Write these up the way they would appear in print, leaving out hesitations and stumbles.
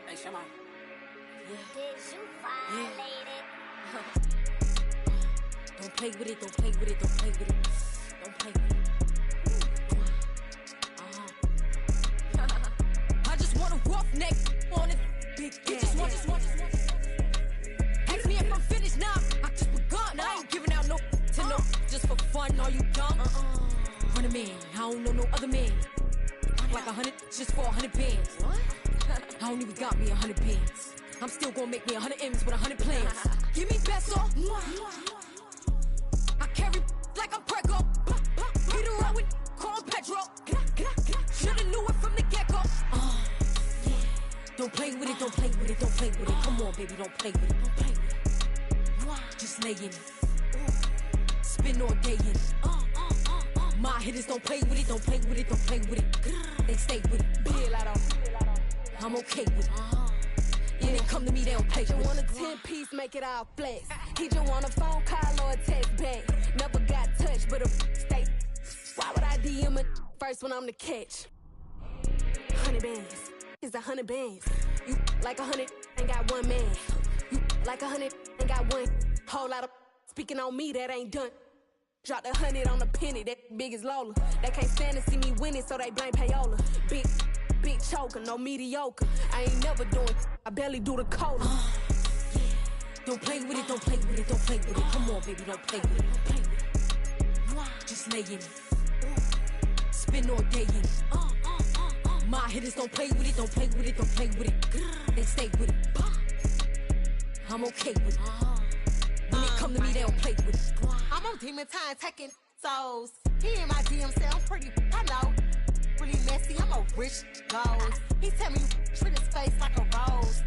Hey, Shama. Did you violate it? Don't play with it, don't play with it, don't play with it. Don't play with it. I just want a roughneck on it. Big just want. Ask me if I'm finished now. I just begun. I ain't giving out no to no. Just for fun, are you dumb? Run a man, I don't know no other man. Like 100, just for 100 bands. What? I don't even got me 100 bands. I'm still gonna make me 100 M's with 100 plans. Give me peso. I carry like I'm Prego. Get around with call Pedro. Shoulda knew it from the get-go. Don't play with it, don't play with it, don't play with it. Come on, baby, don't play with it, don't play with it. Just lay in it. Spin all day in it. My hitters don't play with it, don't play with it, don't play with it. They stay with it. I'm okay with it. When they come to me, they don't play with it. You want a 10-piece, make it all flex. He just want a phone call or a text back. Never got touched, but a stay. Why would I DM it first when I'm the catch? 100 bands, it's 100 bands. You like 100, ain't got one man. You like 100, ain't got one. Whole lot of speaking on me, that ain't done. Drop the 100 on the penny, that big as Lola. They can't stand to see me winning, so they blame payola. Big choker, no mediocre. I ain't never doing, I barely do the cola. Don't play with it, don't play with it, don't play with it. Come on, baby, don't play with it, don't play with it. Just lay in it. Spin all day in it. My hitters don't play with it, don't play with it, don't play with it. They stay with it. I'm okay with it. When it come to me, they don't play with it. I'm on demon time taking souls. He in my DM say I'm pretty, I know. Really messy, I'm a rich ghost. He tell me treat his face like a rose.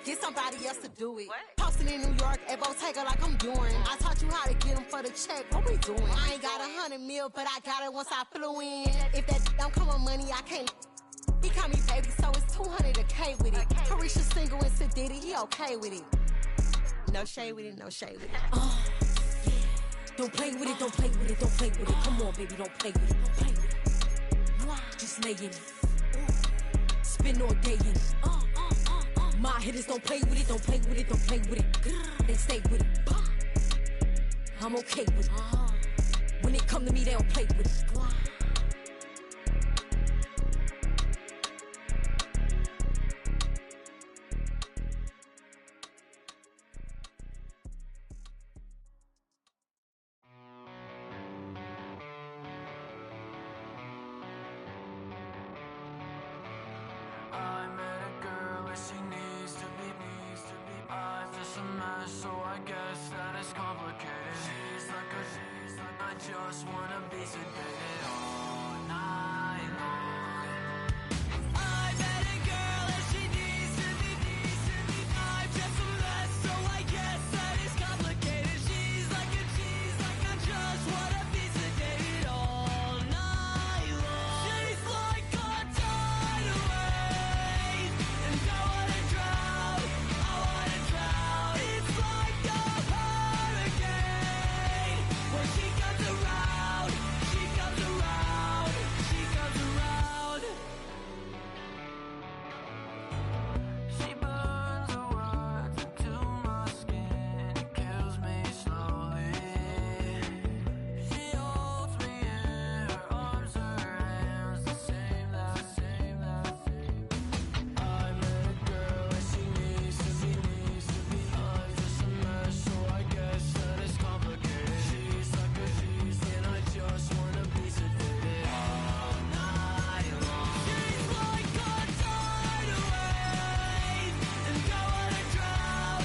Get somebody else to do it. What? Posting in New York at Bottega like I'm doing. I taught you how to get him for the check. What we doing? I ain't got 100 mil, but I got it once I flew in. If that don't come with money, I can't. He call me baby, so it's 200 a K with it. Carisha single and Sadiddy, he okay with it. No shade with it, no shade with it. Don't play with it, don't play with it, don't play with it. Come on, baby, don't play with it, don't play with it. Just lay in it. Spin all day in it. My hitters don't play with it, don't play with it, don't play with it. They stay with it. I'm okay with it. When it come to me, they don't play with it. Just wanna be sedated all night long. I met a girl and she needs to be I'm just a mess, so I guess that is complicated. She's like I just wanna be sedated all night long. She's like a tidal wave, and I wanna drown. It's like a hurricane when she comes around. She comes around. She burns her words into my skin. It kills me slowly. She holds me in her arms, her hands, the same. I met a girl and she needs to be I'm just a mess, so I guess that it's complicated. She's like and I just wanna be sedated all night long. She's like a tidal wave, and I wanna drown.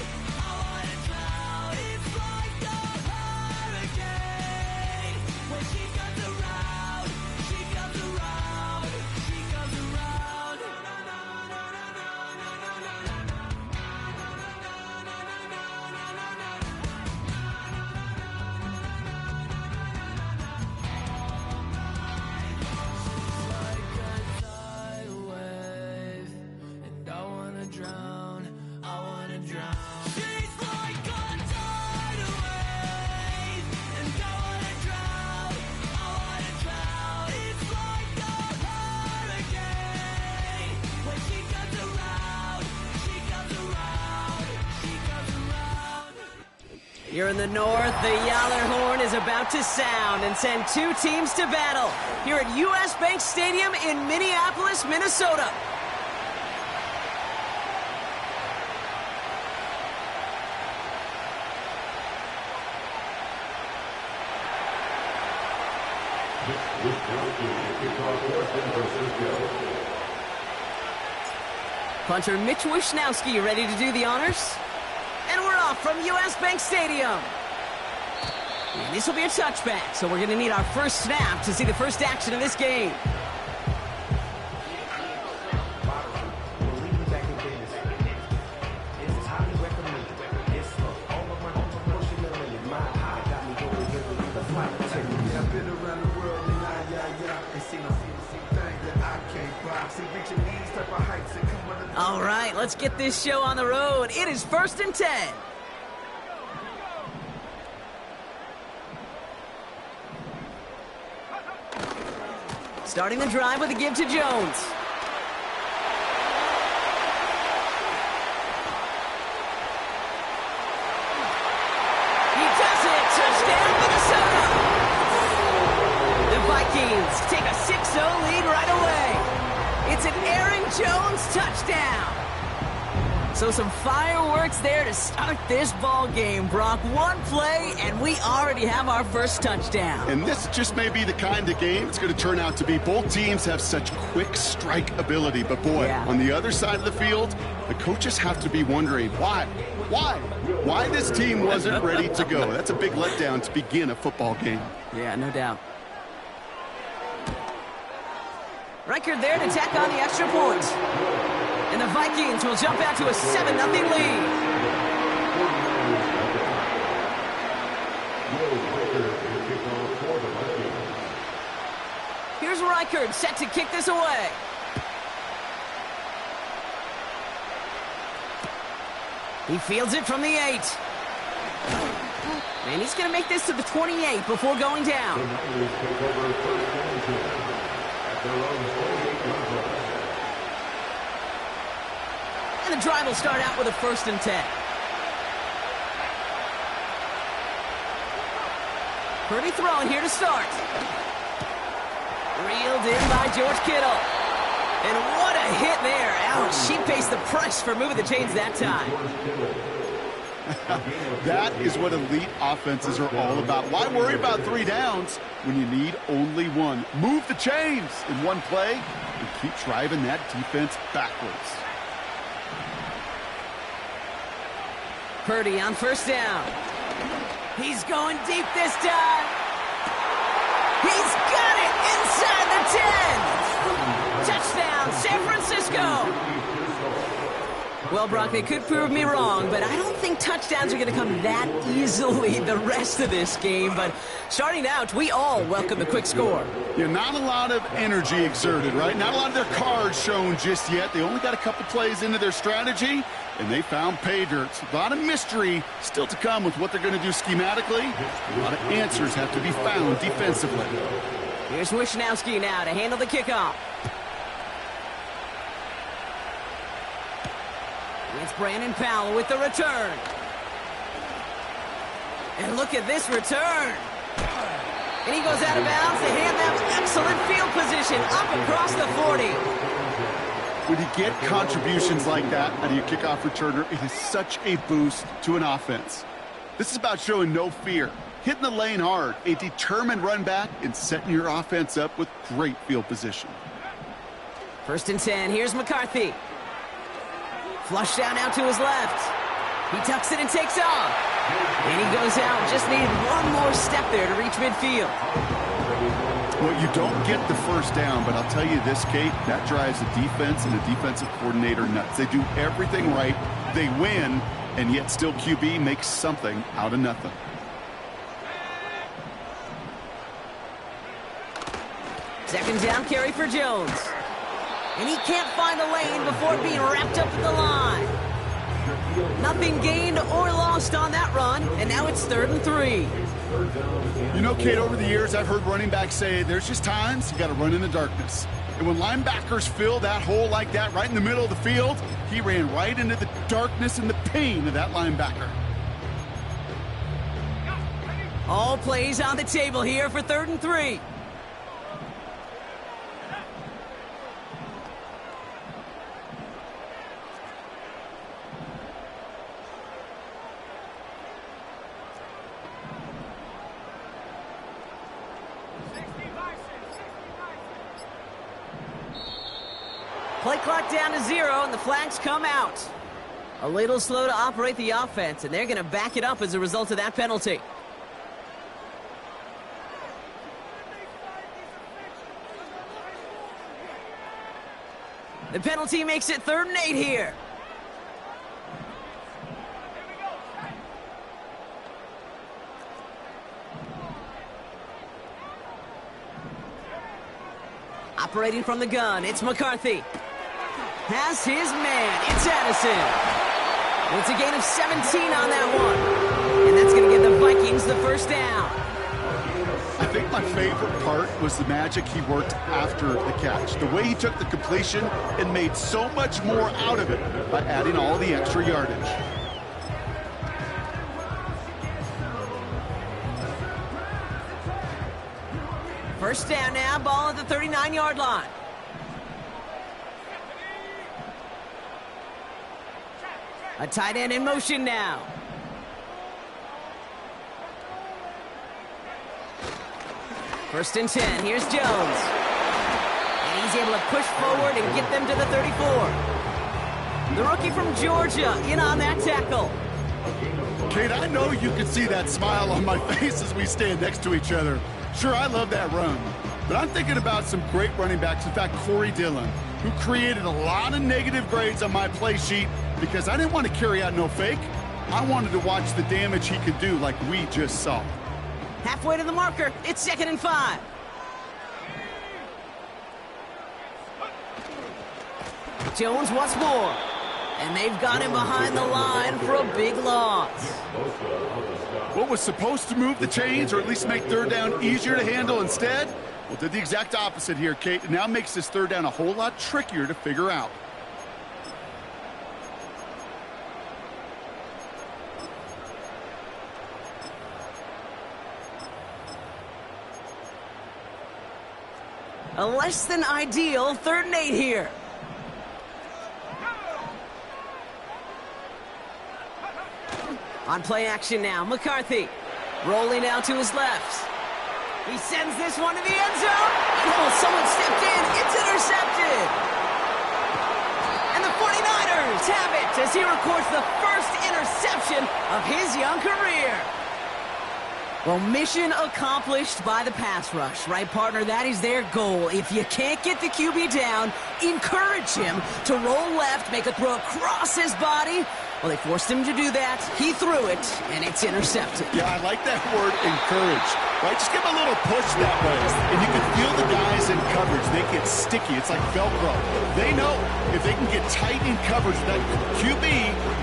It's like a hurricane when she comes around. She comes around. Like a tidal wave, and I wanna drown. She's like a tidal wave, and I wanna drown. It's like a You're in the north, the Yaller horn is about to sound and send two teams to battle here at U.S. Bank Stadium in Minneapolis, Minnesota. Punter Mitch Wishnowski ready to do the honors. And we're off from U.S. Bank Stadium. And this will be a touchback, so we're going to need our first snap to see the first action of this game. All right, let's get this show on the road. It is 1st and 10. Starting the drive with a give to Jones. He does it. Touchdown, Minnesota. The Vikings take a 6-0 lead right away. It's an Aaron Jones touchdown. So some fireworks there to start this ball game, Brock. One play, and we already have our first touchdown. And this just may be the kind of game it's going to turn out to be. Both teams have such quick strike ability. But, boy, on the other side of the field, the coaches have to be wondering, why? Why this team wasn't ready to go? That's a big letdown to begin a football game. Yeah, no doubt. Reichard there to tack on the extra point. And the Vikings will jump out to a 7-0 lead. Here's Reichard set to kick this away. He fields it from the 8. And he's going to make this to the 28 before going down. And the drive will start out with a 1st and 10. Purdy throwing here to start. Reeled in by George Kittle. And what a hit there. Ouch, she pays the price for moving the chains that time. That is what elite offenses are all about. Why worry about 3 downs when you need only 1? Move the chains in one play and keep driving that defense backwards. Purdy on 1st down. He's going deep this time. He's got it inside the 10. Touchdown, San Francisco. Well, Brock, they could prove me wrong, but I don't think touchdowns are going to come that easily the rest of this game. But starting out, we all welcome the quick score. Yeah, not a lot of energy exerted, right? Not a lot of their cards shown just yet. They only got a couple plays into their strategy, and they found pay dirt. A lot of mystery still to come with what they're going to do schematically. A lot of answers have to be found defensively. Here's Wishnowski now to handle the kickoff. It's Brandon Powell with the return. And look at this return. And he goes out of bounds to hand them excellent field position up across the 40. When you get contributions like that out of your kickoff returner, it is such a boost to an offense. This is about showing no fear, hitting the lane hard, a determined run back, and setting your offense up with great field position. 1st and 10, here's McCarthy. Flush down out to his left. He tucks it and takes off. And he goes out. Just needed one more step there to reach midfield. Well, you don't get the 1st down, but I'll tell you this, Kate, that drives the defense and the defensive coordinator nuts. They do everything right. They win, and yet still QB makes something out of nothing. Second down carry for Jones. And he can't find a lane before being wrapped up at the line. Nothing gained or lost on that run, and now it's 3rd and 3. You know, Kate, over the years, I've heard running backs say there's just times you got to run in the darkness. And when linebackers fill that hole like that right in the middle of the field, he ran right into the darkness and the pain of that linebacker. All plays on the table here for 3rd and 3. Play clock down to 0, and the flags come out. A little slow to operate the offense, and they're going to back it up as a result of that penalty. The penalty makes it 3rd and 8 here. Operating from the gun, it's McCarthy. Has his man, it's Addison. It's a gain of 17 on that one. And that's going to give the Vikings the first down. I think my favorite part was the magic he worked after the catch. The way he took the completion and made so much more out of it by adding all the extra yardage. First down now, ball at the 39-yard line. A tight end in motion now. First and 10, here's Jones. And he's able to push forward and get them to the 34. The rookie from Georgia in on that tackle. Kate, I know you can see that smile on my face as we stand next to each other. Sure, I love that run. But I'm thinking about some great running backs. In fact, Corey Dillon, who created a lot of negative grades on my play sheet because I didn't want to carry out no fake. I wanted to watch the damage he could do like we just saw. Halfway to the marker, it's 2nd and 5. Jones once more. And they've got him behind the line for a big loss. What was supposed to move the chains or at least make 3rd down easier to handle instead? Well, did the exact opposite here, Kate. It now makes this 3rd down a whole lot trickier to figure out. A less than ideal 3rd and 8 here. On play action now, McCarthy rolling out to his left. He sends this one to the end zone. Oh, someone stepped in. It's intercepted. And the 49ers have it as he records the first interception of his young career. Well, mission accomplished by the pass rush, right, partner? That is their goal. If you can't get the QB down, encourage him to roll left, make a throw across his body. Well, they forced him to do that. He threw it, and it's intercepted. Yeah, I like that word, encourage. Right? Just give him a little push that way. And you can feel the guys in coverage. They get sticky. It's like Velcro. They know if they can get tight in coverage, that QB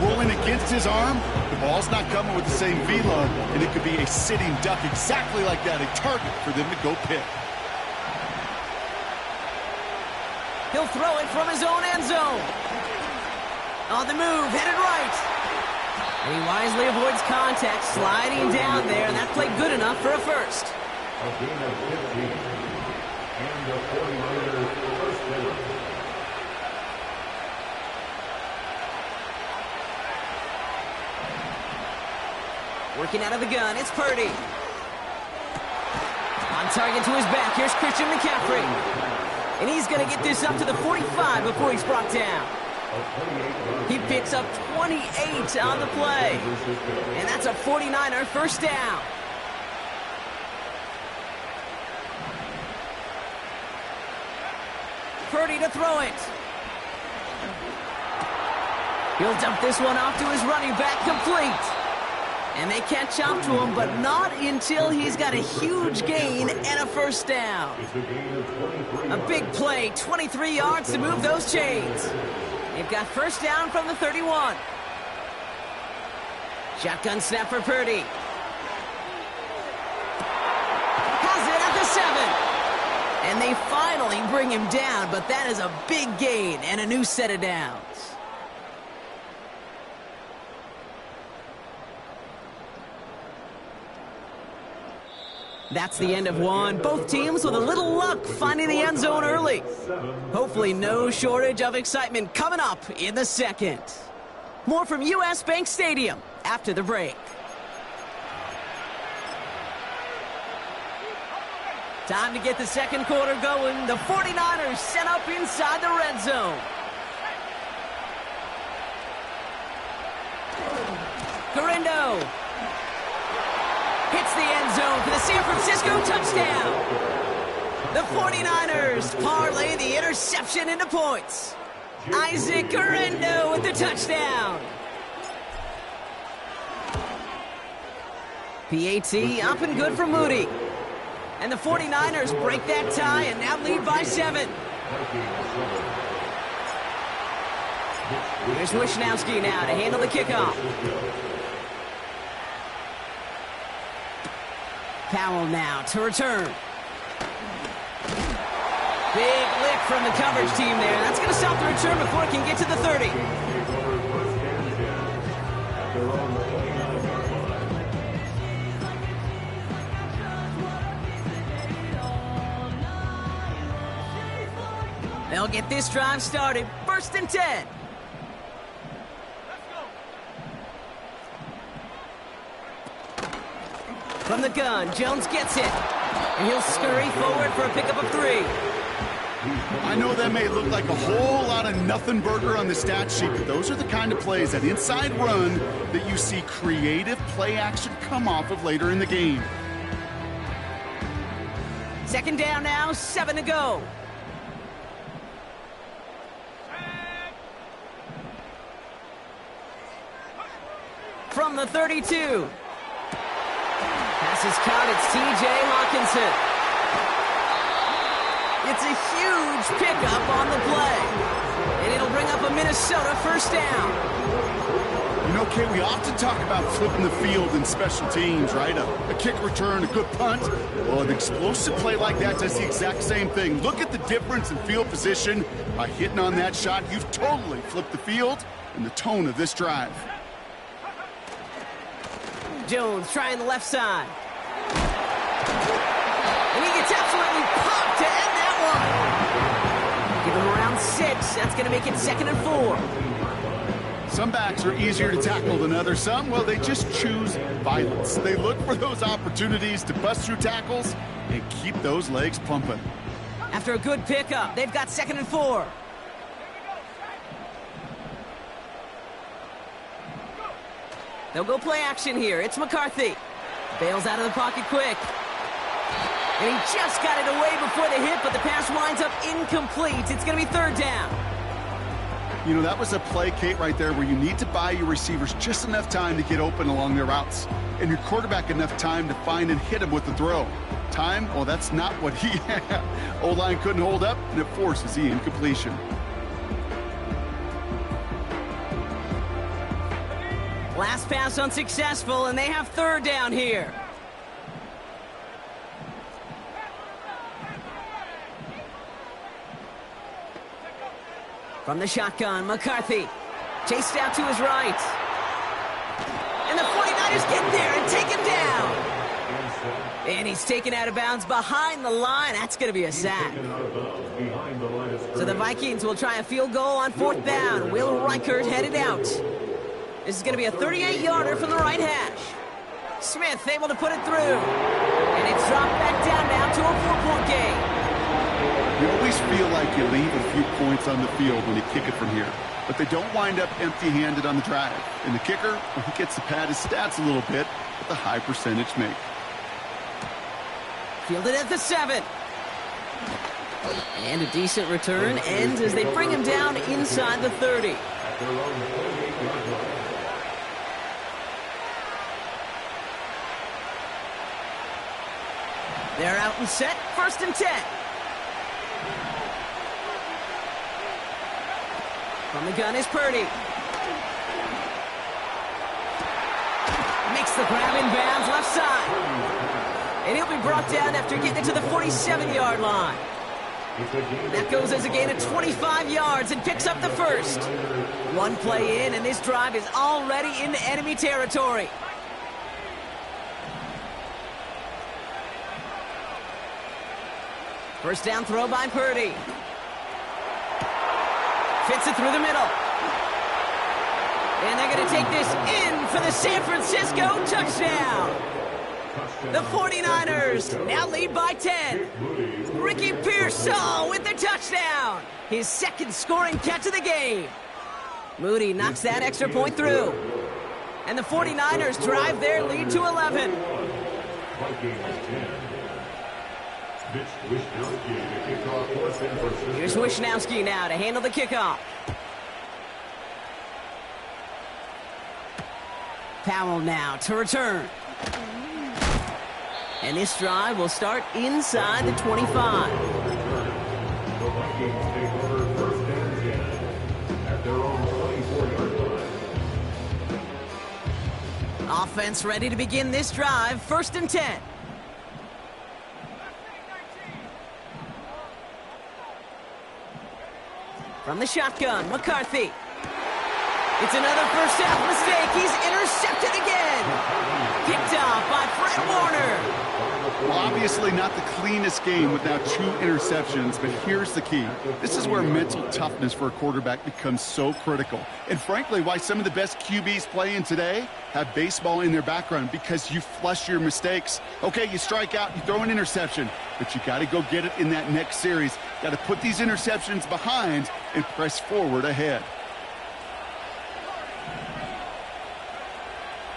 rolling against his arm, the ball's not coming with the same velo, and it could be a sitting duck exactly like that, a target for them to go pick. He'll throw it from his own end zone. On the move, headed right. And he wisely avoids contact, sliding down there, and that played good enough for a first. A gain of 15, and the 49ers first down. Working out of the gun, it's Purdy. On target to his back, here's Christian McCaffrey. And he's going to get this up to the 45 before he's brought down. He picks up 28 on the play. And that's a 49er first down. Purdy to throw it. He'll dump this one off to his running back, complete. And they catch up to him, but not until he's got a huge gain and a first down. A big play, 23 yards to move those chains. They've got first down from the 31. Shotgun snap for Purdy. Has it at the 7. And they finally bring him down, but that is a big gain and a new set of downs. That's the end of one. Both teams with a little luck finding the end zone early. Hopefully no shortage of excitement coming up in the second. More from US Bank Stadium after the break. Time to get the second quarter going. The 49ers set up inside the red zone. Garindo hits the end zone for the San Francisco touchdown. The 49ers parlay the interception into points. Isaac Garindo with the touchdown. PAT up and good for Moody. And the 49ers break that tie and now lead by 7. Here's Wishnowski now to handle the kickoff. Powell now to return. Big lick from the coverage team there. That's going to stop the return before it can get to the 30. They'll get this drive started. 1st and 10. From the gun, Jones gets it. And he'll scurry forward for a pickup of 3. I know that may look like a whole lot of nothing burger on the stat sheet, but those are the kind of plays, that inside run, that you see creative play action come off of later in the game. 2nd down now, 7 to go. From the 32. Pass is caught. It's T.J. Hawkinson. It's a huge pickup on the play. And it'll bring up a Minnesota 1st down. You know, Kate, we often talk about flipping the field in special teams, right? A kick return, a good punt. Well, an explosive play like that does the exact same thing. Look at the difference in field position. By hitting on that shot, you've totally flipped the field and the tone of this drive. Jones trying the left side. And he gets absolutely popped to end that one. Give him around 6. That's going to make it 2nd and 4. Some backs are easier to tackle than others. Some, well, they just choose violence. They look for those opportunities to bust through tackles and keep those legs pumping. After a good pickup, they've got 2nd and 4. They'll go play action here. It's McCarthy. Bails out of the pocket quick. And he just got it away before the hit, but the pass winds up incomplete. It's going to be 3rd down. You know, that was a play, Kate, right there where you need to buy your receivers just enough time to get open along their routes. And your quarterback enough time to find and hit him with the throw. Time? Well, that's not what he had. O-line couldn't hold up, and it forces the incompletion. Last pass unsuccessful, and they have 3rd down here. From the shotgun, McCarthy. Chased out to his right. And the 49ers get there and take him down. And he's taken out of bounds behind the line. That's going to be a sack. So the Vikings will try a field goal on 4th down. Will Reichert headed out. This is going to be a 38-yarder from the right hash. Smith able to put it through. And it's dropped back down now to a 4-point game. You always feel like you leave a few points on the field when you kick it from here. But they don't wind up empty-handed on the drive. And the kicker, well, he gets to pad his stats a little bit with a high percentage make. Fielded at the 7. And a decent return ends as they bring him down inside the 30. They're out and set. 1st and 10. From the gun is Purdy. Makes the grab in bounds left side. And he'll be brought down after getting it to the 47-yard line. That goes as a gain of 25 yards and picks up the 1st. One play in, and this drive is already into enemy territory. First down throw by Purdy. Fits it through the middle. And they're going to take this in for the San Francisco touchdown. The 49ers now lead by 10. Ricky Pearsall with the touchdown. His second scoring catch of the game. Moody knocks that extra point through. And the 49ers drive their lead to 11. Here's Wishnowski now to handle the kickoff. Powell now to return. And this drive will start inside the 25. The Vikings take over first and 10 at their own 24-yard line. Offense ready to begin this drive. First and 10. From the shotgun, McCarthy. It's another first half mistake. He's intercepted again. Picked off by Fred Warner. Well, obviously not the cleanest game with now 2 interceptions, but here's the key. This is where mental toughness for a quarterback becomes so critical. And frankly, why some of the best QBs playing today have baseball in their background, because you flush your mistakes. Okay, you strike out, you throw an interception, but you got to go get it in that next series. Got to put these interceptions behind and press forward ahead.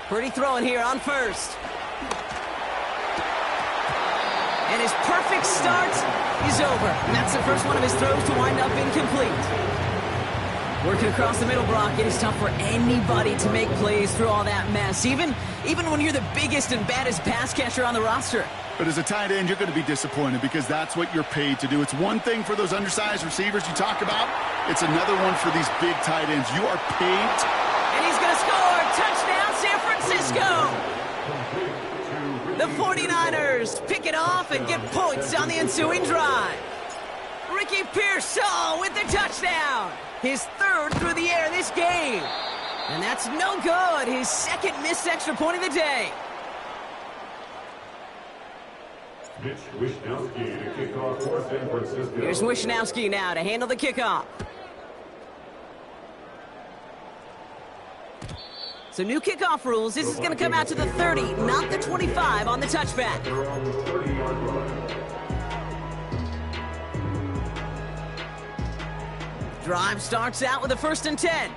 Purdy throwing here on first. And his perfect start is over. And that's the first one of his throws to wind up incomplete. Working across the middle, Brock. It is tough for anybody to make plays through all that mess, even when you're the biggest and baddest pass catcher on the roster. But as a tight end, you're going to be disappointed because that's what you're paid to do. It's one thing for those undersized receivers you talk about. It's another one for these big tight ends. You are paid. And he's going to score. Touchdown, San Francisco. The 49ers pick it off and get points on the ensuing drive. Ricky Pearsall with the touchdown. His third through the air this game. And that's no good. His second missed extra point of the day. Mitch Wishnowski to kick off for San Francisco. Here's Wishnowski now to handle the kickoff. So new kickoff rules. This is going to come out to the 30, not the 25 on the touchback. They're on the 30-yard line. Drive starts out with a first and 10.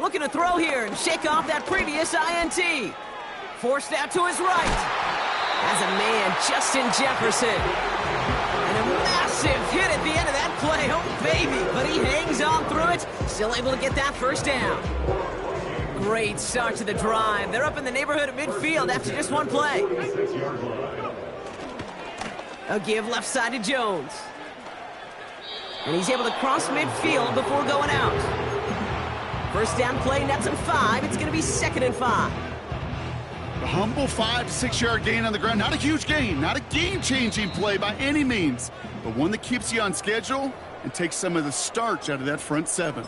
Looking to throw here and shake off that previous INT. Forced out to his right. As a man, Justin Jefferson. And a massive hit at the end of that play. Oh, baby. But he hangs on through it. Still able to get that first down. Great start to the drive. They're up in the neighborhood of midfield after just one play. A give left side to Jones. And he's able to cross midfield before going out. First down play, nets him 5. It's going to be 2nd and 5. A humble 5 to 6 yard gain on the ground. Not a huge gain, not a game-changing play by any means, but one that keeps you on schedule and takes some of the starch out of that front 7.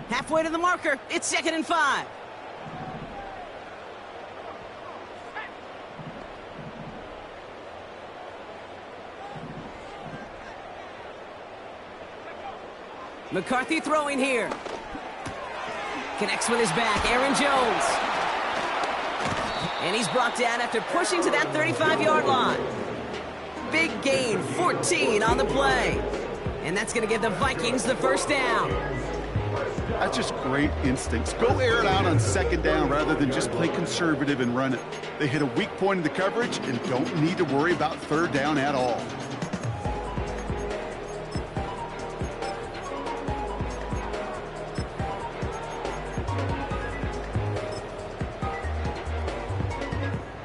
Halfway to the marker. It's 2nd and 5. McCarthy throwing here. Connects with his back. Aaron Jones. And he's brought down after pushing to that 35-yard line. Big gain, 14 on the play. And that's going to give the Vikings the first down. That's just great instincts. Go air it out on 2nd down rather than just play conservative and run it. They hit a weak point in the coverage and don't need to worry about 3rd down at all.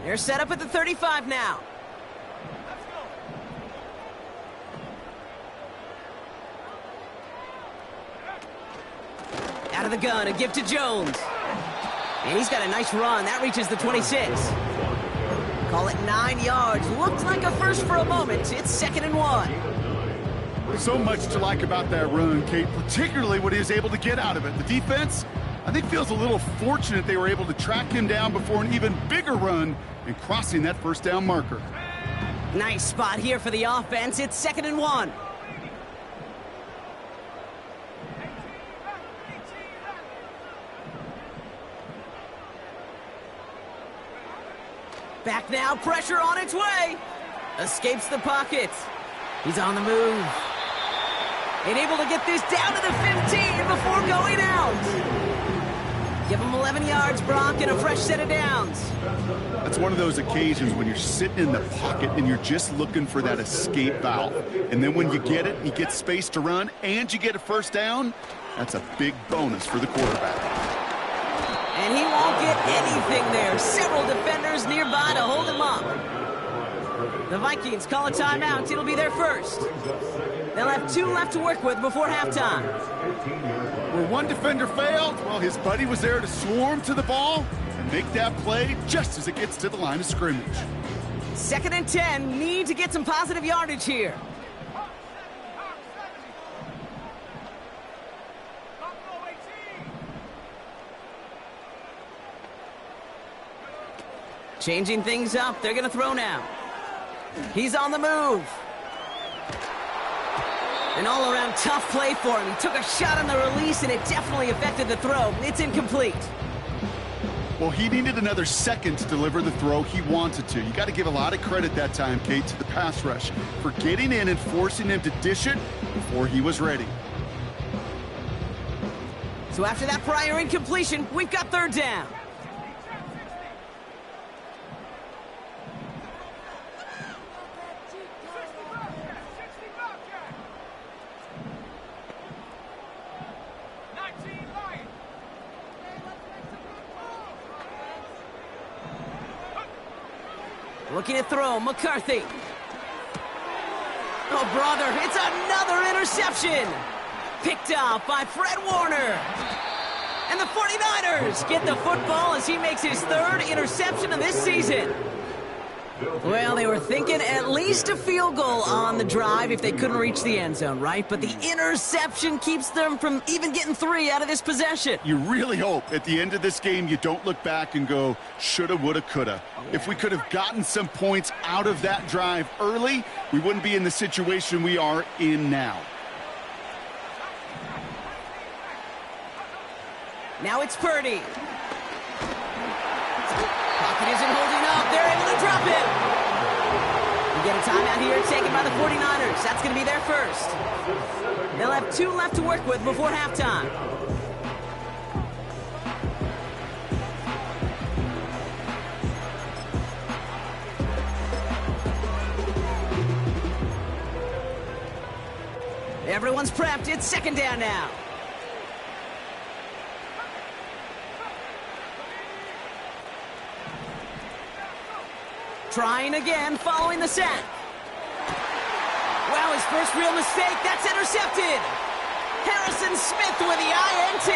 They're set up at the 35 now. Out of the gun, a give to Jones. And he's got a nice run. That reaches the 26. Call it 9 yards. Looked like a first for a moment. It's 2nd and 1. So much to like about that run, Kate, particularly what he was able to get out of it. The defense, I think, feels a little fortunate they were able to track him down before an even bigger run and crossing that first down marker. Nice spot here for the offense. It's 2nd and 1. Back now, pressure on its way. Escapes the pocket. He's on the move. And able to get this down to the 15 before going out. Give him 11 yards, Brock, and a fresh set of downs. That's one of those occasions when you're sitting in the pocket and you're just looking for that escape valve. And then when you get it, you get space to run, and you get a first down, that's a big bonus for the quarterback. And he won't get anything there. Several defenders nearby to hold him up. The Vikings call a timeout. It'll be their first. They'll have 2 left to work with before halftime. Where one defender failed, well, his buddy was there to swarm to the ball and make that play just as it gets to the line of scrimmage. 2nd and 10. Need to get some positive yardage here. Changing things up. They're going to throw now. He's on the move. An all-around tough play for him. He took a shot on the release, and it definitely affected the throw. It's incomplete. Well, he needed another second to deliver the throw he wanted to. You got to give a lot of credit that time, Kate, to the pass rush for getting in and forcing him to dish it before he was ready. So after that prior incompletion, we've got 3rd down. Looking to throw, McCarthy. Oh, brother, it's another interception. Picked off by Fred Warner. And the 49ers get the football as he makes his 3rd interception of this season. Well, they were thinking at least a field goal on the drive if they couldn't reach the end zone, right? But the interception keeps them from even getting 3 out of this possession. You really hope at the end of this game you don't look back and go, shoulda, woulda, coulda. If we could have gotten some points out of that drive early, we wouldn't be in the situation we are in now. Now it's Purdy. Pocket isn't holding up. They're able to drop it. We get a timeout here taken by the 49ers. That's going to be their first. They'll have 2 left to work with before halftime. Everyone's prepped. It's 2nd down now. Trying again, following the sack. Wow, his first real mistake. That's intercepted. Harrison Smith with the INT.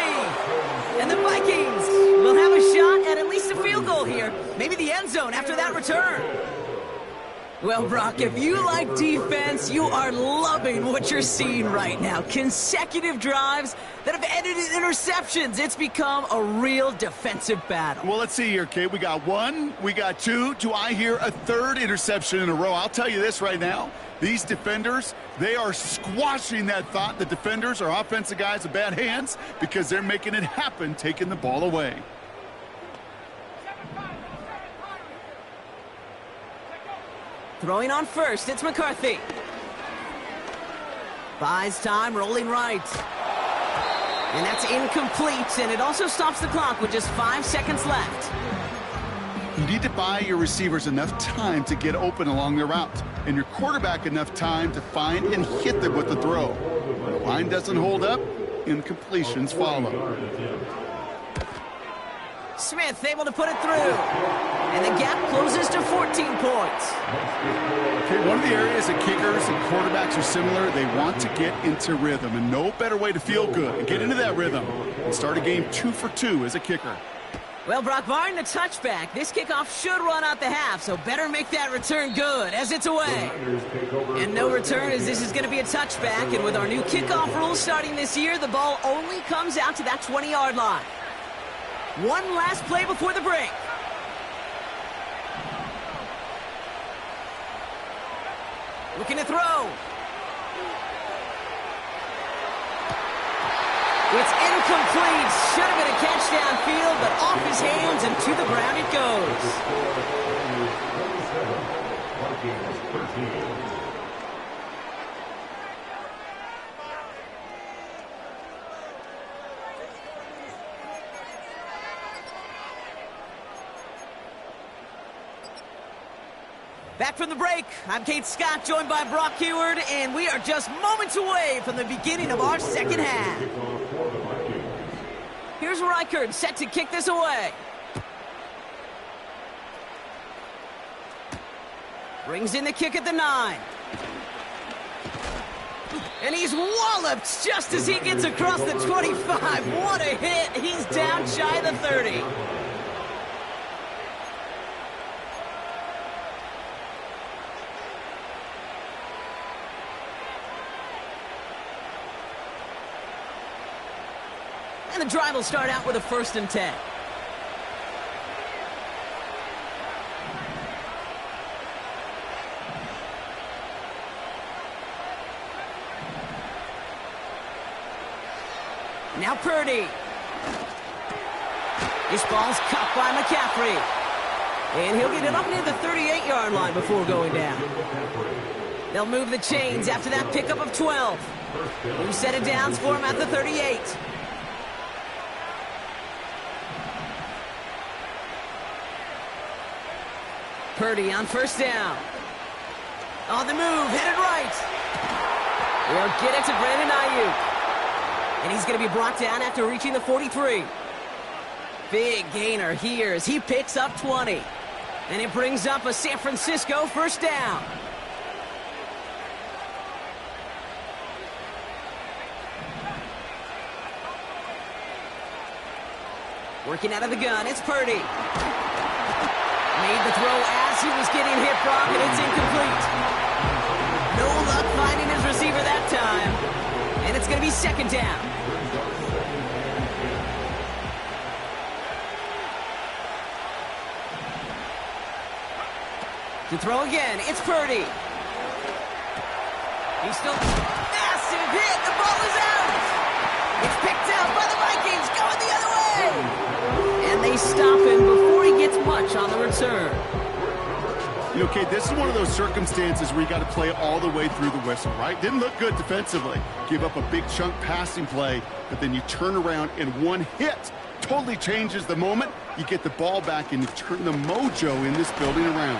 And the Vikings will have a shot at least a field goal here. Maybe the end zone after that return. Well, Brock, if you like defense, you are loving what you're seeing right now. Consecutive drives that have ended in interceptions. It's become a real defensive battle. Well, let's see here, Kate. We got 1, we got 2. Do I hear a 3rd interception in a row? I'll tell you this right now. These defenders, they are squashing that thought. The defenders are offensive guys with bad hands because they're making it happen, taking the ball away. Throwing on first, it's McCarthy. Buys time, rolling right. And that's incomplete, and it also stops the clock with just 5 seconds left. You need to buy your receivers enough time to get open along their route, and your quarterback enough time to find and hit them with the throw. When the line doesn't hold up, incompletions follow. Smith able to put it through. And the gap closes to 14 points. Okay, one of the areas that kickers and quarterbacks are similar, they want to get into rhythm. And no better way to feel good and get into that rhythm and start a game 2 for 2 as a kicker. Well, Brock, barring the touchback, this kickoff should run out the half, so better make that return good as it's away. And no return as this is going to be a touchback, and with our new kickoff rules starting this year, the ball only comes out to that 20-yard line. One last play before the break. Looking to throw. It's incomplete. Should have been a catch downfield, but off his hands and to the ground it goes. Back from the break, I'm Kate Scott, joined by Brock Heward, and we are just moments away from the beginning of our second half. Here's Reichard, set to kick this away. Brings in the kick at the 9. And he's walloped just as he gets across the 25. What a hit. He's down shy of the 30. And the drive will start out with a 1st and 10. Now Purdy. This ball's caught by McCaffrey. And he'll get it up near the 38-yard line before going down. They'll move the chains after that pickup of 12. New set of downs for him at the 38. Purdy on 1st down. On the move, headed right. They'll get it to Brandon Ayuk. And he's going to be brought down after reaching the 43. Big gainer here as he picks up 20. And it brings up a San Francisco 1st down. Working out of the gun, it's Purdy. Made the throw as he was getting hit, Brock, and it's incomplete. No luck finding his receiver that time. And it's going to be 2nd down. To throw again, it's Purdy. He's still... Massive hit! The ball is out! It's picked out by the Vikings, going the other way! And they stop him before he gets much on the return. You know, Kate, this is one of those circumstances where you got to play all the way through the whistle, right? Didn't look good defensively. Give up a big chunk passing play, but then you turn around and one hit totally changes the moment. You get the ball back and you turn the mojo in this building around.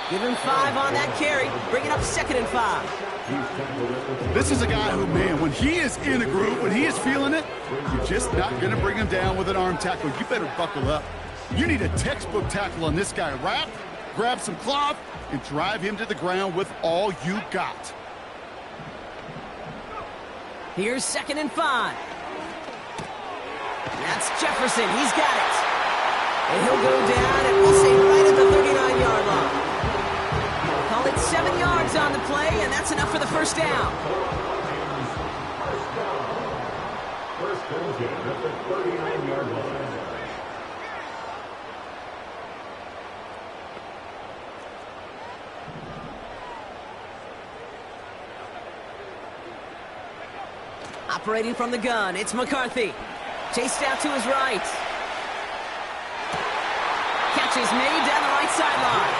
Give him 5 on that carry. Bring it up 2nd and 5. This is a guy who, man, when he is in a groove, when he is feeling it, you're just not going to bring him down with an arm tackle. You better buckle up. You need a textbook tackle on this guy. Wrap, grab some cloth, and drive him to the ground with all you got. Here's 2nd and 5. That's Jefferson. He's got it. And he'll go down, and we'll say right at the 39-yard line. Call it 7 yards on the play, and that's enough for the 1st down. First down at the 39-yard line. Operating from the gun, it's McCarthy. Chased out to his right. Catch is made down the right sideline.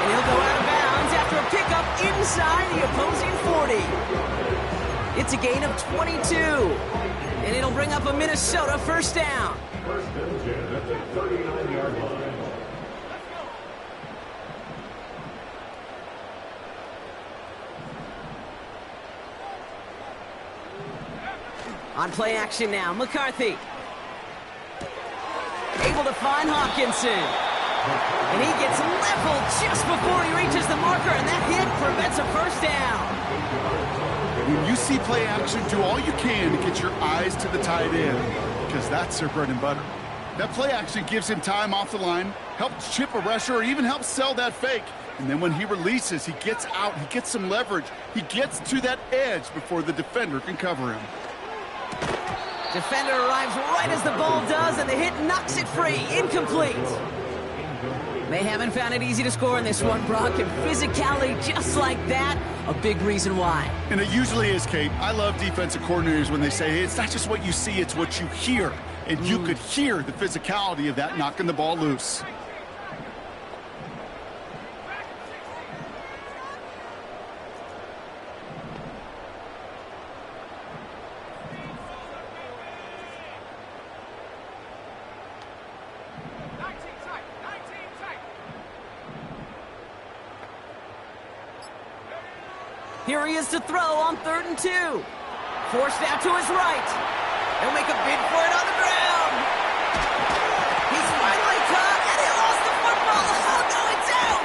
And he'll go out of bounds after a pickup inside the opposing 40. It's a gain of 22. And it'll bring up a Minnesota 1st down. First and 10 at the 39-yard line. On play action now, McCarthy. Able to find Hawkinson. And he gets leveled just before he reaches the marker, and that hit prevents a 1st down. When you see play action, do all you can to get your eyes to the tight end, because that's their bread and butter. That play actually gives him time off the line, helps chip a rusher, or even helps sell that fake. And then when he releases, he gets out, he gets some leverage. He gets to that edge before the defender can cover him. Defender arrives right as the ball does, and the hit knocks it free. Incomplete. They haven't found it easy to score in this one, Brock, and physicality just like that, a big reason why. And it usually is, Kate. I love defensive coordinators when they say, hey, it's not just what you see, it's what you hear. And you could hear the physicality of that knocking the ball loose. Here he is to throw on 3rd and 2. Forced out to his right. He'll make a bid for it on the ground. He's finally caught, and he lost the football. Oh, no, it's out.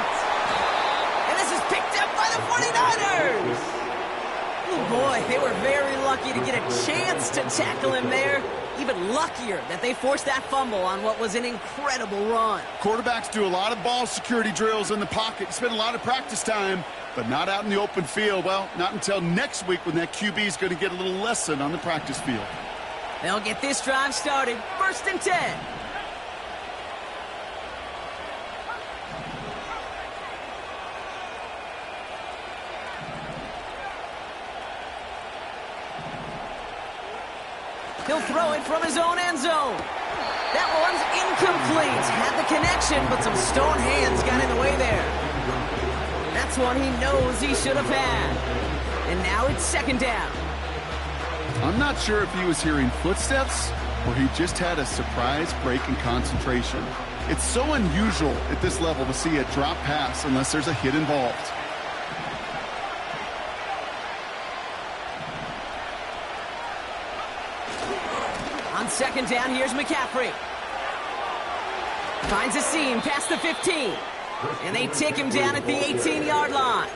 And this is picked up by the 49ers. Oh, boy, they were very lucky to get a chance to tackle him there. Even luckier that they forced that fumble on what was an incredible run. Quarterbacks do a lot of ball security drills in the pocket, spend a lot of practice time, but not out in the open field. Well, not until next week when that QB is going to get a little lesson on the practice field. They'll get this drive started. 1st and 10. He'll throw it from his own end zone. That one's incomplete. Had the connection, but some stone hands got in the way there. That's one he knows he should have had. And now it's 2nd down. I'm not sure if he was hearing footsteps or he just had a surprise break in concentration. It's so unusual at this level to see a drop pass unless there's a hit involved. On 2nd down, here's McCaffrey. Finds a seam past the 15. And they take him down at the 18-yard line.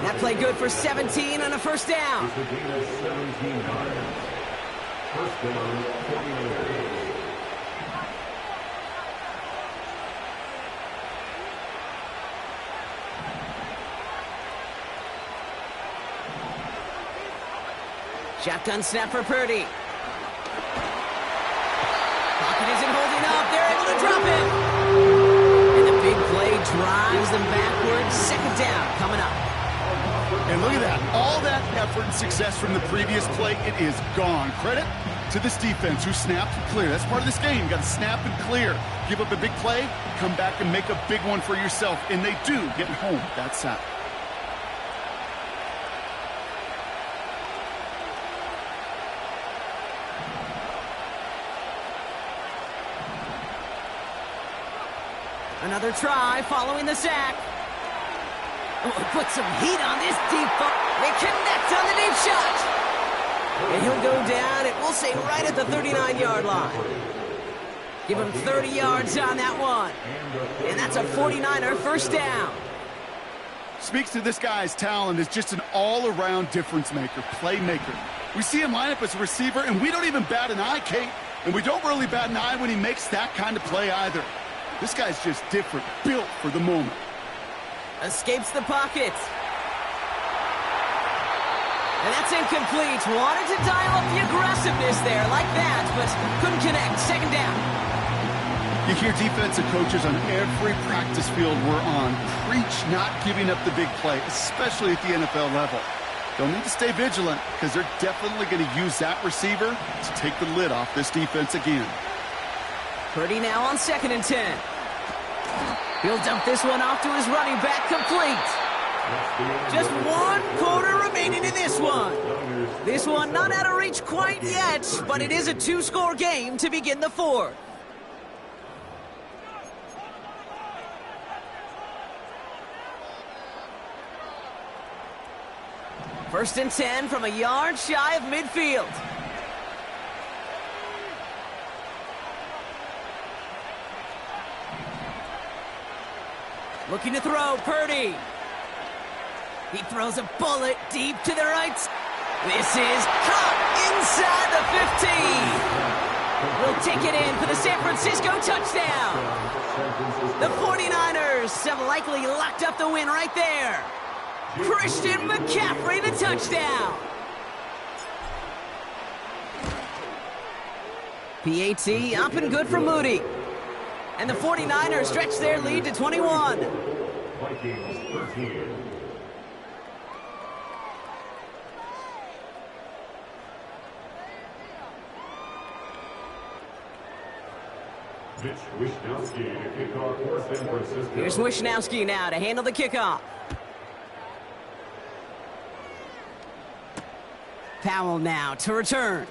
That play good for 17 on a 1st down. Shotgun snap for Purdy. Pocket isn't holding up. They're able to drop it. And the big play drives them backwards. 2nd down coming up. And look at that. All that effort and success from the previous play, it is gone. Credit to this defense who snapped and clear. That's part of this game. You got to snap and clear. Give up a big play, come back and make a big one for yourself. And they do get home that sack. Another try following the sack. Oh, put some heat on this deep ball. They connect on the deep shot. And he'll go down, it will say right at the 39-yard line. Give him 30 yards on that one. And that's a 49er 1st down. Speaks to this guy's talent as just an all-around difference maker, playmaker. We see him line up as a receiver, and we don't even bat an eye, Kate. And we don't really bat an eye when he makes that kind of play either. This guy's just different, built for the moment. Escapes the pocket. And that's incomplete. Wanted to dial up the aggressiveness there like that, but couldn't connect. 2nd down. You hear defensive coaches on every practice field we're on preach not giving up the big play, especially at the NFL level. They'll need to stay vigilant because they're definitely going to use that receiver to take the lid off this defense again. Purdy now on 2nd and 10. He'll dump this one off to his running back, complete. Just 1 quarter remaining in this one. This one not out of reach quite yet, but it is a 2-score game to begin the 4th. First and 10 from a yard shy of midfield. Looking to throw, Purdy. He throws a bullet deep to the right. This is caught inside the 15. will take it in for the San Francisco touchdown. The 49ers have likely locked up the win right there. Christian McCaffrey, the touchdown. PAT up and good for Moody. And the 49ers stretch their lead to 21. Vikings 13. Mitch Wishnowsky to kick off for San Francisco. Here's Wishnowsky now to handle the kickoff. Powell now to return.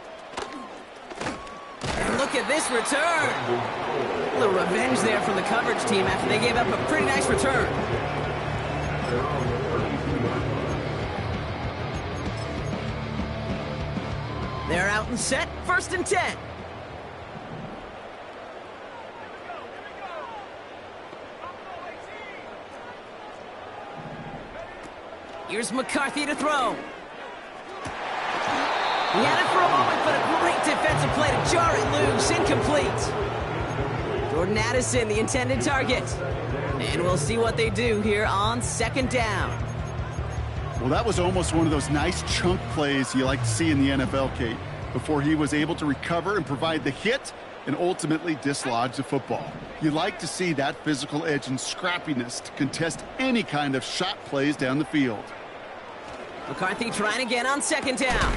And look at this return. A little revenge there from the coverage team after they gave up a pretty nice return. They're out and set, 1st and 10. Here's McCarthy to throw. He had it for a moment, but a great defensive play to jar it loose. Incomplete. Jordan Addison, the intended target. And we'll see what they do here on 2nd down. Well, that was almost one of those nice chunk plays you like to see in the NFL, Kate, before he was able to recover and provide the hit and ultimately dislodge the football. You like to see that physical edge and scrappiness to contest any kind of shot plays down the field. McCarthy trying again on 2nd down.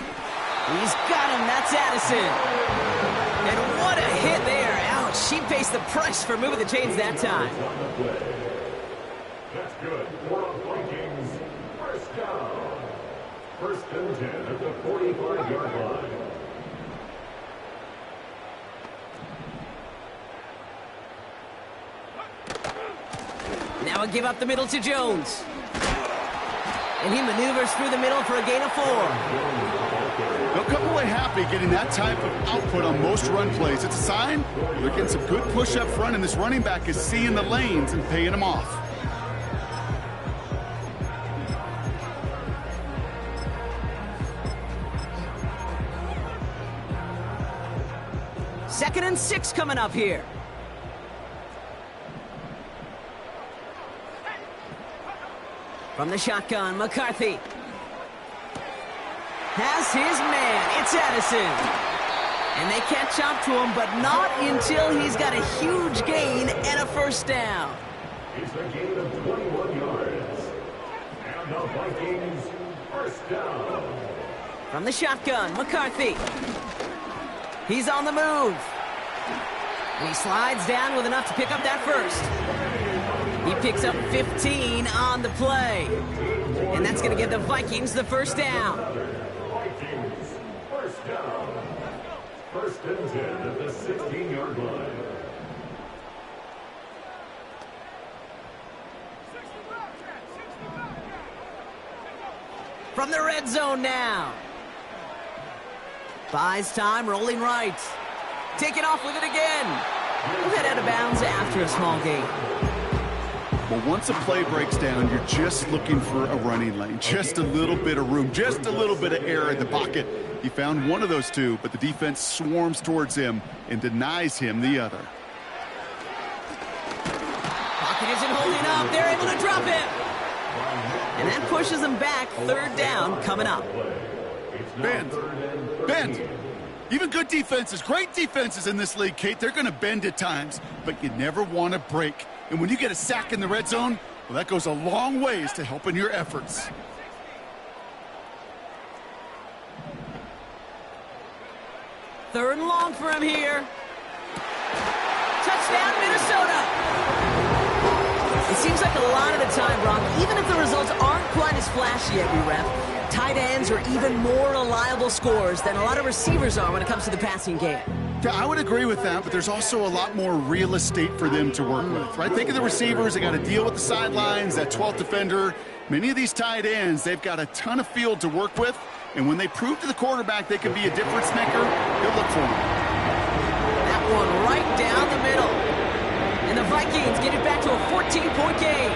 He's got him. That's Addison. And what a hit there. Ouch. She faced the price for moving the chains that time. That's good. For the Vikings, 1st down. 1st and 10 at the 45-yard line. Now a give up the middle to Jones. And he maneuvers through the middle for a gain of 4. They'll come away happy getting that type of output on most run plays. It's a sign they're getting some good push up front, and this running back is seeing the lanes and paying them off. Second and 6 coming up here. From the shotgun, McCarthy has his man. It's Addison. And they catch up to him, but not until he's got a huge gain and a 1st down. It's a gain of 21 yards. And the Vikings, 1st down. From the shotgun, McCarthy. He's on the move. And he slides down with enough to pick up that 1st. He picks up 15 on the play. And that's going to give the Vikings the 1st down. Vikings, 1st down. 1st and 10 at the 16-yard line. From the red zone now. Buys time, rolling right. Taking off with it again. We'll head out of bounds after a small gain. Well, once a play breaks down, you're just looking for a running lane. Just a little bit of room, just a little bit of air in the pocket. He found one of those two, but the defense swarms towards him and denies him the other. Pocket isn't holding up. They're able to drop him. And that pushes them back. 3rd down coming up. Bend. Bend. Even good defenses, great defenses in this league, Kate, they're going to bend at times, but you never want to break. And when you get a sack in the red zone, well, that goes a long ways to helping your efforts. Third and long for him here. Touchdown, Minnesota. It seems like a lot of the time, Brock, even if the results aren't quite as flashy every rep, tight ends are even more reliable scorers than a lot of receivers are when it comes to the passing game. Yeah, I would agree with that, but there's also a lot more real estate for them to work with, right? Think of the receivers. They got to deal with the sidelines, that 12th defender. Many of these tight ends, they've got a ton of field to work with, and when they prove to the quarterback they can be a difference maker, he'll look for them. That one right down the middle. And the Vikings get it back to a 14-point game.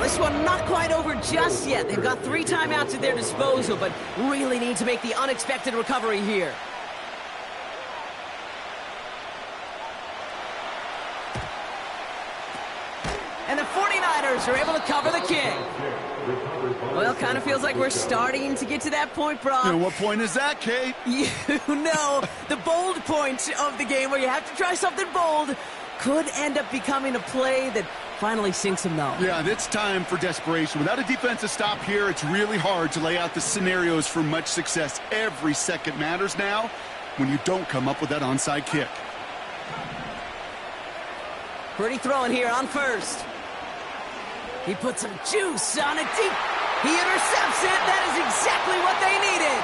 this one not quite over just yet. They've got 3 timeouts at their disposal, but really need to make the unexpected recovery here. And the 49ers are able to cover the kick. Well, kind of feels like we're starting to get to that point, Brock. And what point is that, Kate? You know, the bold point of the game where you have to try something bold could end up becoming a play that finally sinks him, though. Yeah, it's time for desperation. Without a defensive stop here, it's really hard to lay out the scenarios for much success. Every second matters now when you don't come up with that onside kick. Pretty throwing here on first. He put some juice on it deep. He intercepts it. That is exactly what they needed.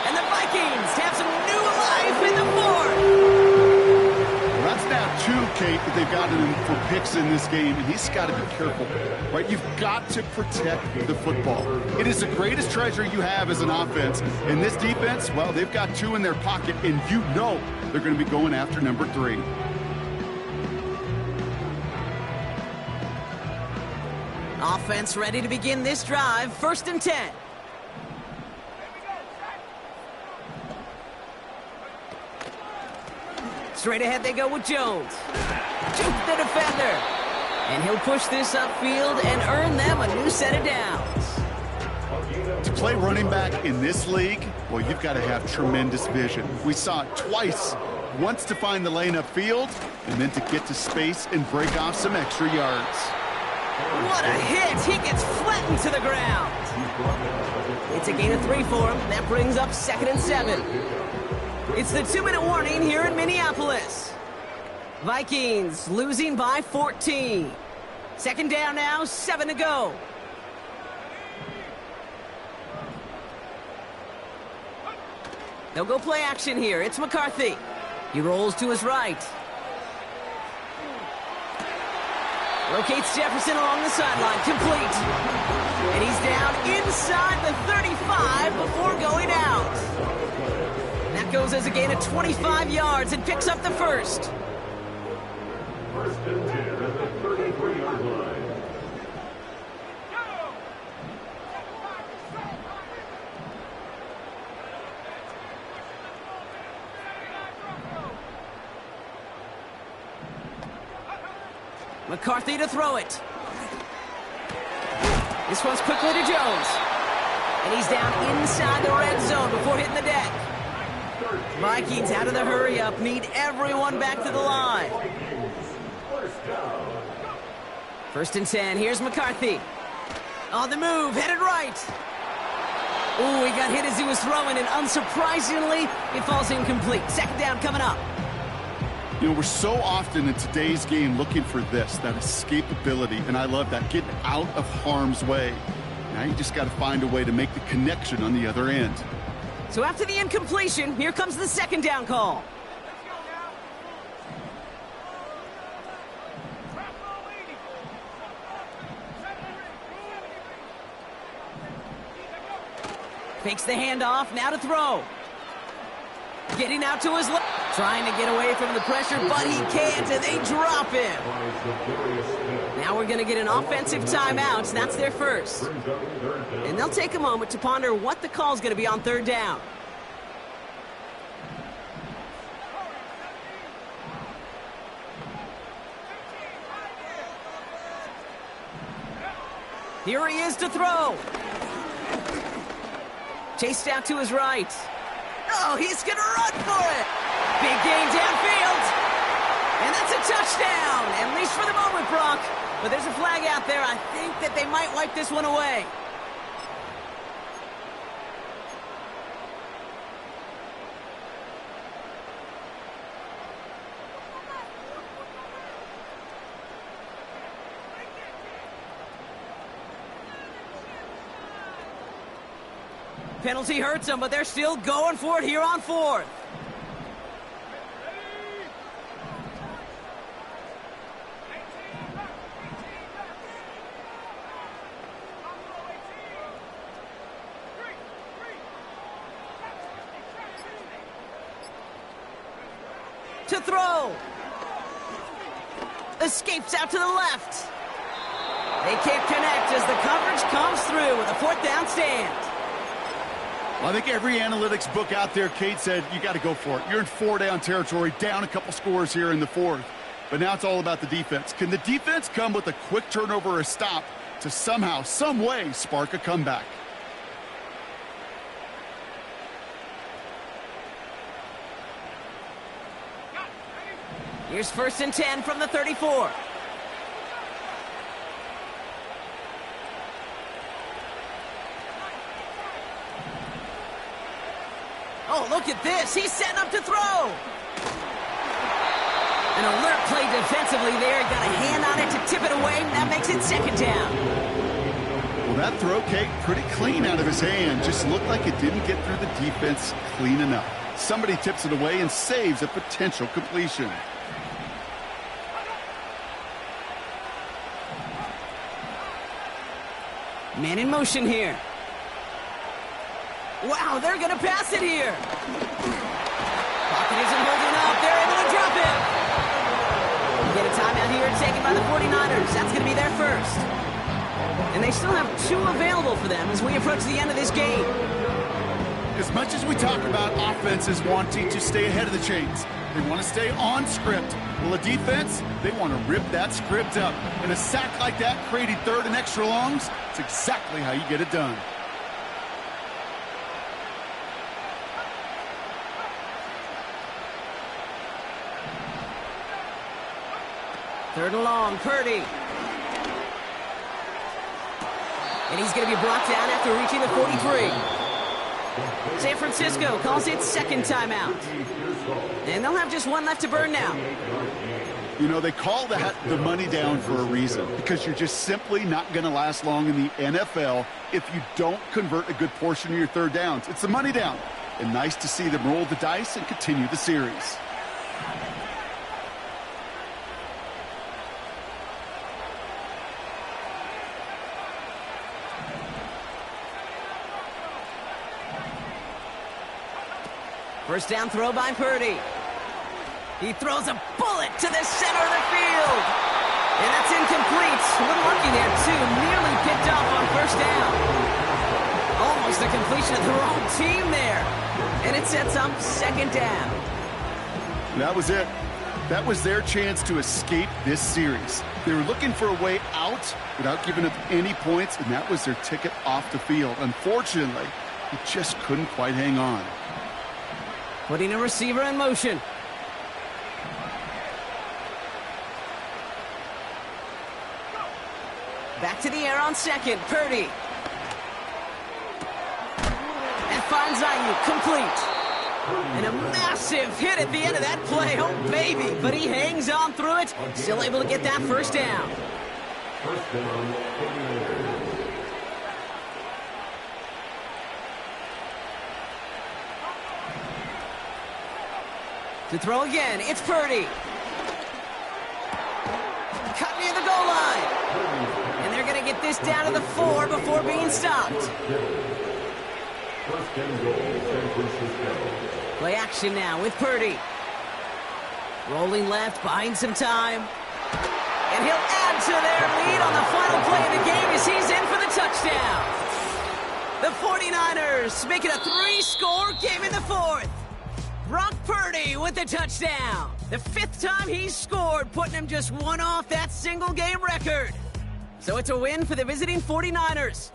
And the Vikings have some new life in the fourth. Well, that's now 2, Kate, that they've gotten him for picks in this game, and he's got to be careful, right? You've got to protect the football. It is the greatest treasure you have as an offense. And this defense, well, they've got 2 in their pocket, and you know they're going to be going after number 3. Offense ready to begin this drive. 1st and 10. Straight ahead they go with Jones. Juke the defender. And he'll push this upfield and earn them a new set of downs. To play running back in this league, well, you've got to have tremendous vision. We saw it twice. Once to find the lane upfield, and then to get to space and break off some extra yards. What a hit! He gets flattened to the ground. It's a gain of 3 for him. That brings up 2nd and 7. It's the 2-minute warning here in Minneapolis. Vikings losing by 14. 2nd down now, 7 to go. They'll go play action here. It's McCarthy. He rolls to his right. Locates Jefferson along the sideline, complete. And he's down inside the 35 before going out. That goes as a gain of 25 yards and picks up the first. 1st and 10 at the 33-yard line. McCarthy to throw it. This one's quickly to Jones. And he's down inside the red zone before hitting the deck. Vikings out of the hurry-up need everyone back to the line. 1st and 10. Here's McCarthy. On the move, headed right. Ooh, he got hit as he was throwing, and unsurprisingly, it falls incomplete. 2nd down coming up. You know, we're so often in today's game looking for this, that escapability, and I love that, getting out of harm's way. Now you just got to find a way to make the connection on the other end. So after the incompletion, here comes the 2nd down call. Fakes the handoff, now to throw. Getting out to his left. Trying to get away from the pressure, but he can't, and they drop him. Now we're going to get an offensive timeout, and that's their first. And they'll take a moment to ponder what the call is going to be on 3rd down. Here he is to throw. Chased out to his right. Oh, he's going to run for it. Big gain downfield. And that's a touchdown, at least for the moment, Brock. But there's a flag out there. I think that they might wipe this one away. Penalty hurts them, but they're still going for it here on 4th. To throw. Escapes out to the left. They can't connect as the coverage comes through with a 4th down stand. Well, I think every analytics book out there, Kate, said you got to go for it. You're in 4-down territory, down a couple scores here in the 4th. But now it's all about the defense. Can the defense come with a quick turnover or a stop to somehow, some way, spark a comeback? Here's 1st and 10 from the 34. Oh, look at this. He's setting up to throw. An alert play defensively there. Got a hand on it to tip it away. That makes it 2nd down. Well, that throw, Kate, pretty clean out of his hand. Just looked like it didn't get through the defense clean enough. Somebody tips it away and saves a potential completion. Man in motion here. Wow, they're going to pass it here. Pocket isn't holding up. They're able to drop it. We get a timeout here taken by the 49ers. That's going to be their first. And they still have 2 available for them as we approach the end of this game. As much as we talk about offenses wanting to stay ahead of the chains, they want to stay on script. Well, a defense, they want to rip that script up. And a sack like that, creating 3rd and extra longs, it's exactly how you get it done. Third and long, Purdy. And he's going to be brought down after reaching the 43. San Francisco calls it 2nd timeout. And they'll have just 1 left to burn now. You know, they call that the money down for a reason, because you're just simply not going to last long in the NFL if you don't convert a good portion of your 3rd downs. It's the money down. And nice to see them roll the dice and continue the series. First down throw by Purdy. He throws a bullet to the center of the field. And that's incomplete. A little lucky there, too. Nearly picked off on 1st down. Almost a completion of the wrong team there. And it sets up 2nd down. That was it. That was their chance to escape this series. They were looking for a way out without giving up any points, and that was their ticket off the field. Unfortunately, he just couldn't quite hang on. Putting a receiver in motion. Back to the air on 2nd. Purdy. And finds Ayuk complete. And a massive hit at the end of that play. Oh, baby. But he hangs on through it. Still able to get that 1st down. To throw again, it's Purdy. Cut near the goal line. And they're going to get this down to the 4 before being stopped. Play action now with Purdy. Rolling left, buying some time. And he'll add to their lead on the final play of the game as he's in for the touchdown. The 49ers make it a 3-score game in the 4th. Brock Purdy with the touchdown. The 5th time he's scored, putting him just 1 off that single-game record. So it's a win for the visiting 49ers.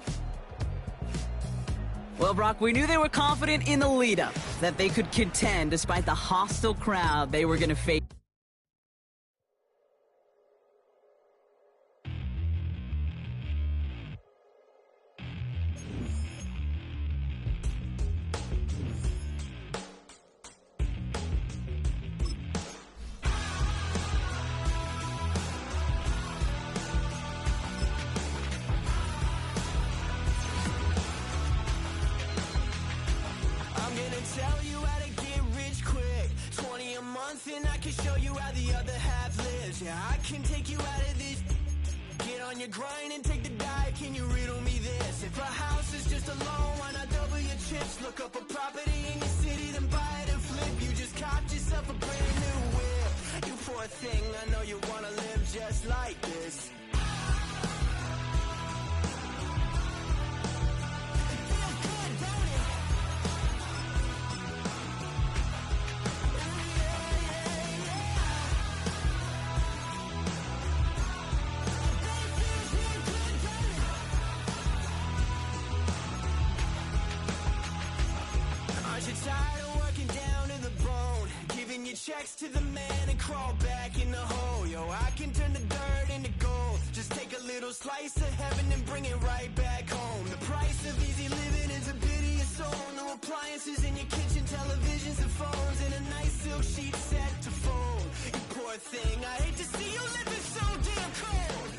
Well, Brock, we knew they were confident in the lead-up, that they could contend despite the hostile crowd they were going to face. Tell you how to get rich quick. 20 a month and I can show you how the other half lives. Yeah, I can take you out of this. Get on your grind and take the dive. Can you riddle me this? If a house is just a loan, why not double your chips? Look up a property in your city, then buy it and flip. You just copped yourself a brand new whip. You poor thing, I know you wanna live just like this. next to the man and crawl back in the hole. Yo, I can turn the dirt into gold. Just take a little slice of heaven and bring it right back home. The price of easy living is a pity of soul. No appliances in your kitchen, televisions and phones, and a nice silk sheet set to fold. You poor thing, I hate to see you living so damn cold.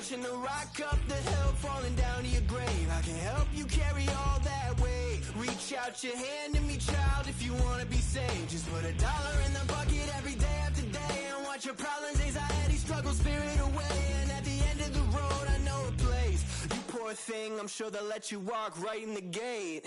The rock up the hill, falling down to your grave. I can help you carry all that weight. Reach out your hand to me, child, if you wanna be saved. Just put $1 in the bucket every day after day, and watch your problems, anxiety, struggle, spirit away. And at the end of the road, I know a place. You poor thing, I'm sure they'll let you walk right in the gate.